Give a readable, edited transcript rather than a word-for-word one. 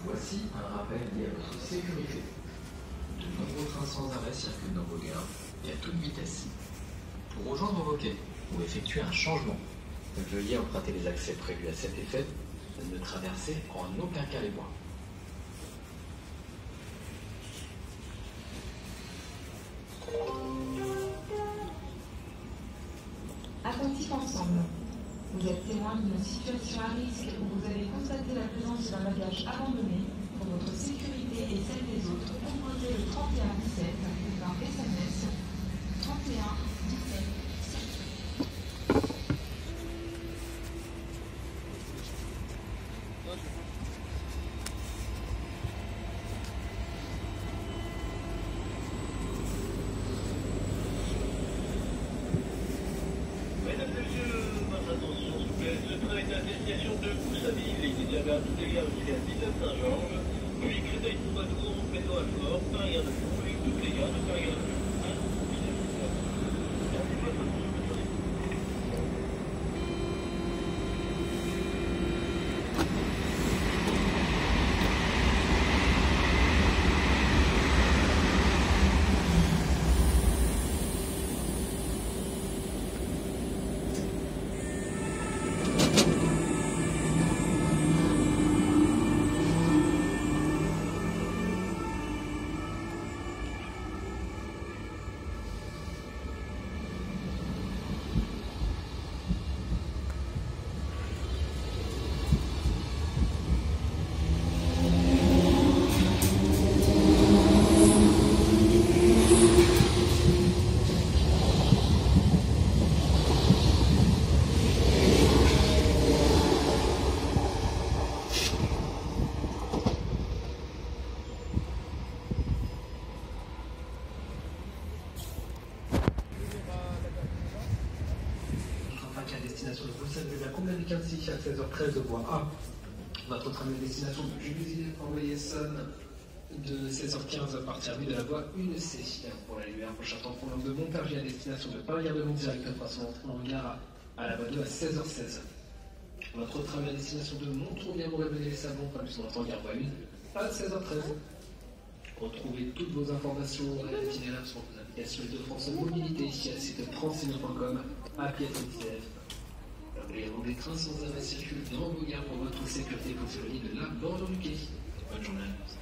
Voici un rappel lié à votre sécurité. De nombreux trains sans arrêt circulent dans vos gares et à toute vitesse. Pour rejoindre vos quais ou effectuer un changement, veuillez emprunter les accès prévus à cet effet. Ne traversez en aucun cas les voies. Attentifs ensemble. Vous êtes témoin d'une situation à risque où vous avez constaté la présence d'un bagage abandonné. Pour votre sécurité et celle des autres, composez le 31 17 par SMS 31 17 7. Mesdames et messieurs, votre attention s'il vous plaît. Ce train est à destination de Cousaville. Il est déjà vers Toutélia jusqu'à Villeneuve-Saint-Georges. Puis Créteil pour retour, Béton à Fort, Paris à Fort, puis Toutélia, de Paris à Fort. Merci de votre attention. À destination de Bruxelles de la Comblaine 15 à 16h13 voie A. Votre train de destination de Juvisy envoyé Essonne de 16h15 à partir de la voie 1C. Pour la lumière, prochain temps pour l'angle de Montargis à destination de Paris-Gare-de-Lyon direct à son entrée en gare à la voie 2 à 16h16. Votre train à destination de Montreux-Montréal-les-Savons comme son entrée en gare voie 1 à 16h13. Retrouvez toutes vos informations et itinéraires sur vos applications de France Mobilité ici à site francine.com, appli SNCF. Les trains sans arrêt circulent dans vos gares pour votre sécurité pour de la bordure du quai. Bonne journée à tous.